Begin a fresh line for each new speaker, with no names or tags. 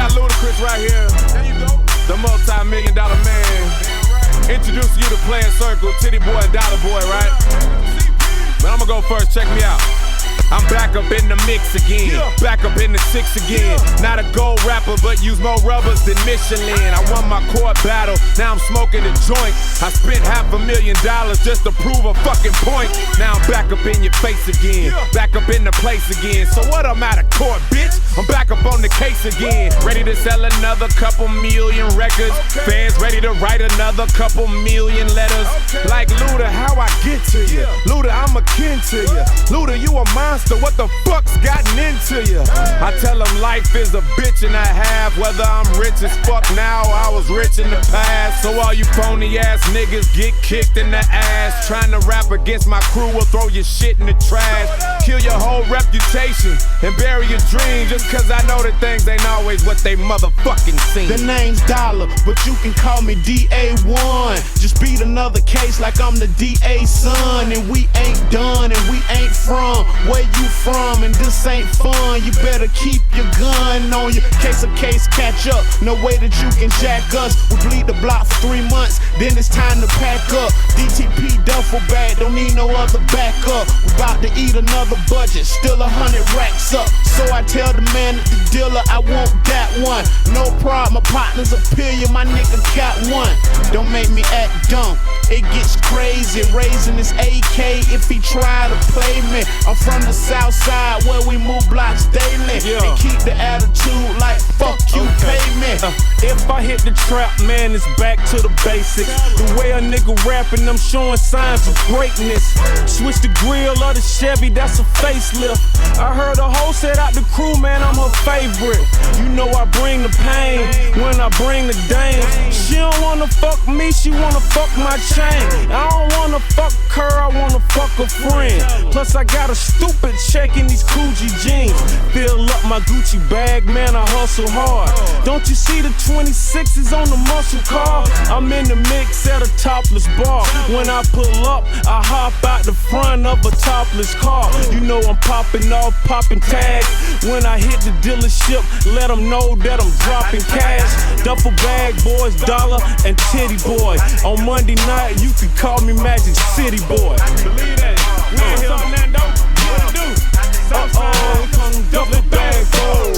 got Ludacris right here. There you go. The multi-million-dollar man. Introducing you to Player Circle, Titty Boy and Dollar Boy, right? But I'ma go first, check me out. I'm back up in the mix again, back up in the six again. Not a gold rapper, but use more rubbers than Michelin. I won my court battle, now I'm smoking a joint. I spent $500,000 just to prove a fucking point. Now I'm back up in your face again, back up in the place again. So what, I'm out of court, bitch? I'm back up on the case again. Ready to sell another couple million records. Fans ready to write another couple million letters. Like Luda, how I get to you? Luda, I'm akin to you. Luda, you a monster. What the fuck's gotten into you? I tell them life is a bitch and a half. Whether I'm rich as fuck now, I was rich in the past. So all you phony ass niggas get kicked in the ass. Trying to rap against my crew will throw your shit in the trash. Kill your whole reputation and bury your dream. Just cause I know that things ain't always what they motherfucking seem.
The name's Dollar, but you can call me DA1. Just beat another case like I'm the DA's son. And we ain't done and we ain't from where you from, and this ain't fun. You better keep your gun on you. Case catch up. No way that you can jack us. We bleed the block for 3 months, then it's time to pack up. DTP duffel bag, don't need no other backup. We bout to eat another budget, still 100 racks up. So I tell the man at the dealer I want that one. No problem, my partner's a pillion, my nigga got one. Don't make me act dumb, it gets crazy. Raising this AK if he try to play me. I'm from the south side where we move blocks daily, and keep the attitude like fuck you, pay me.
If I hit the trap, man, it's back to the basics. The way a nigga rapping, I'm showing signs of greatness. Switch the grill of the Chevy, that's a facelift. I heard a hoe said out the crew, man, I'm her favorite. You know I bring the pain when I bring the dame. She don't wanna fuck me, she wanna fuck my chain. I don't wanna fuck her, I wanna fuck a friend. Plus I got a stupid check in these Gucci jeans. Fill up my Gucci bag, man, I hustle hard. Don't you see the 26s on the muscle car? I'm in the mix at a topless bar. When I pull up, I hop out the front of a topless car. You know I'm popping off, popping tags. When I hit the dealership, let them know that I'm dropping cash. Duffel bag boys, Dollar and Titty Boy. On Monday night, you can call me Magic City Boy.
Believe that. We in here, Orlando. What it do? Southside.
Duffel bag boys.